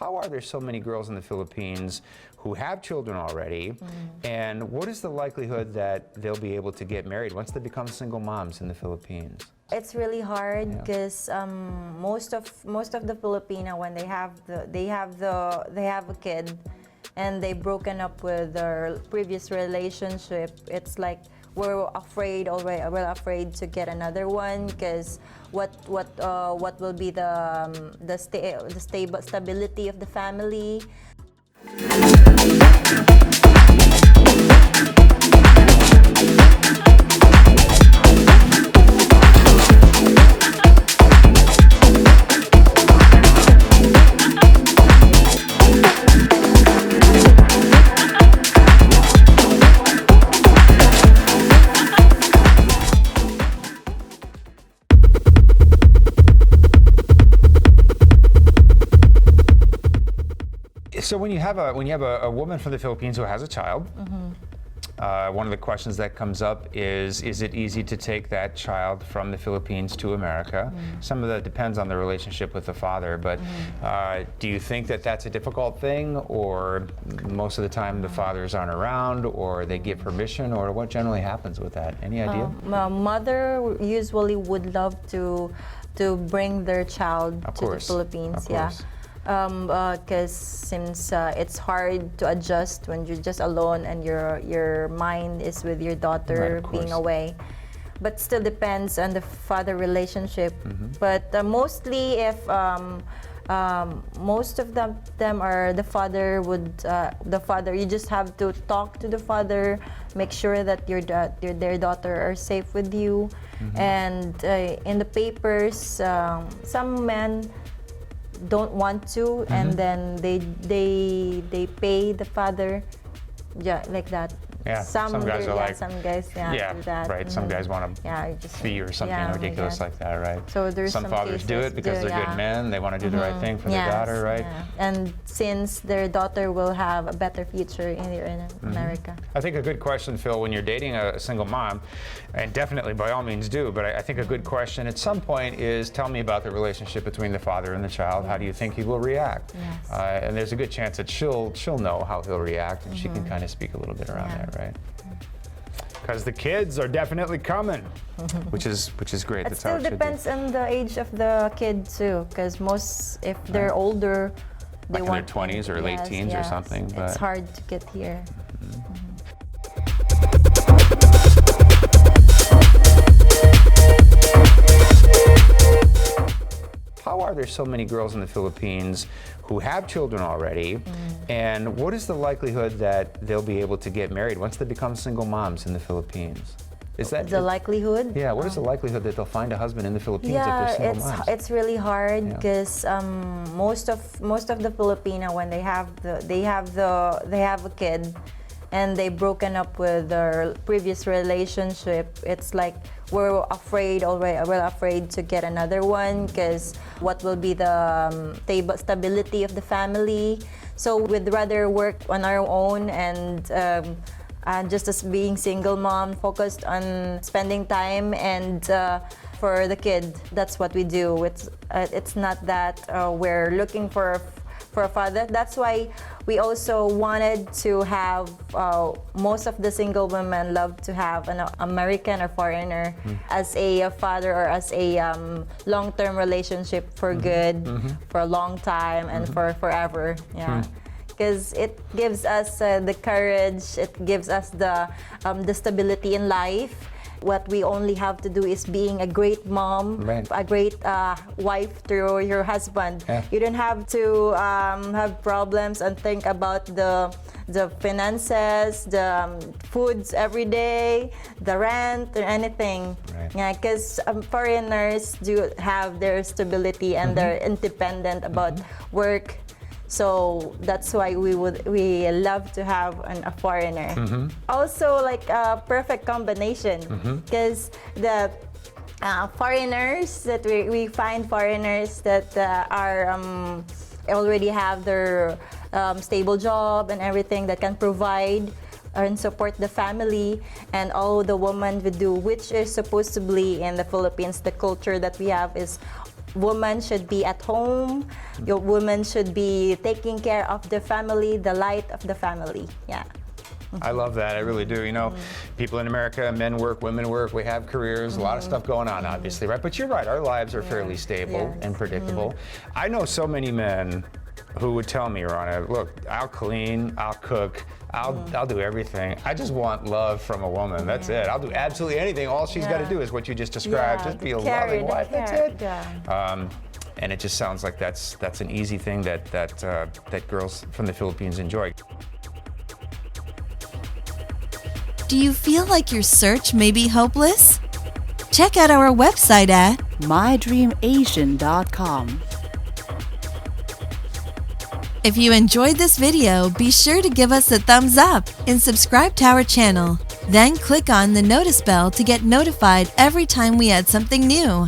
How are there so many girls in the Philippines who have children already? And what is the likelihood that they'll be able to get married once they become single moms in the Philippines? It's really hard because most of the Filipino, when they have a kid and they've broken up with their previous relationship, it's like we're afraid already. We're afraid to get another one because what will be the stability of the family. So when you have a woman from the Philippines who has a child, one of the questions that comes up is it easy to take that child from the Philippines to America? Some of that depends on the relationship with the father, but do you think that that's a difficult thing, or most of the time the fathers aren't around, or they give permission, or what generally happens with that? Any idea? Mother usually would love to bring their child to the Philippines. Because since it's hard to adjust when you're just alone and your mind is with your daughter being away, but still depends on the father relationship. But mostly, if most of them are the father you just have to talk to the father, make sure that their daughter are safe with you, and in the papers, some men don't want to, and then they pay the father, like that. Some guys are like, some guys do that. Right. Some guys want a fee or something ridiculous like that, right? So there's some fathers do it because they're good men. They want to do the right thing for their daughter, right? And since their daughter will have a better future in America. I think a good question, Phil, when you're dating a single mom, and definitely by all means do, but I think a good question at some point is, tell me about the relationship between the father and the child. How do you think he will react? And there's a good chance that she'll know how he'll react, and she can kind of speak a little bit around that, right? Because the kids are definitely coming, which is great. It still depends on the age of the kid too, because if they're older, they want in their 20s or late teens or something. But it's hard to get here. How are there so many girls in the Philippines who have children already? And what is the likelihood that they'll be able to get married once they become single moms in the Philippines? Is that the likelihood? Yeah. What is the likelihood that they'll find a husband in the Philippines if they're single moms? It's really hard because most of the Filipino, when they have a kid and they've broken up with their previous relationship, it's like we're afraid already. We're afraid to get another one because what will be the stability of the family. So we'd rather work on our own and just as being single mom, focused on spending time and for the kid. That's what we do. It's not that we're looking for a father. That's why we also wanted to have, most of the single women love to have an American or foreigner as a father, or as a long-term relationship for good, for a long time, and for forever. Because it gives us the courage, it gives us the stability in life. What we only have to do is being a great mom, a great wife to your husband. You don't have to have problems and think about the finances, the foods every day, the rent, or anything. Because foreigners do have their stability and they're independent about work. So that's why we love to have a foreigner. Also, like a perfect combination, because the foreigners that we find foreigners that are already have their stable job and everything that can provide and support the family, and all the woman would do, which is supposed to be in the Philippines. The culture that we have is woman should be at home. Your woman should be taking care of the family, the light of the family. Yeah. I love that. I really do. You know, people in America, men work, women work, we have careers, a lot of stuff going on, obviously, right? But you're right, our lives are fairly stable and predictable. I know so many men who would tell me, Rana, look, I'll clean, I'll cook, I'll do everything. I just want love from a woman. That's it. I'll do absolutely anything. All she's got to do is what you just described. Just be a loving wife. That's it. Yeah. And it just sounds like that's an easy thing that girls from the Philippines enjoy. Do you feel like your search may be hopeless? Check out our website at mydreamasian.com. If you enjoyed this video, be sure to give us a thumbs up and subscribe to our channel. Then click on the notice bell to get notified every time we add something new.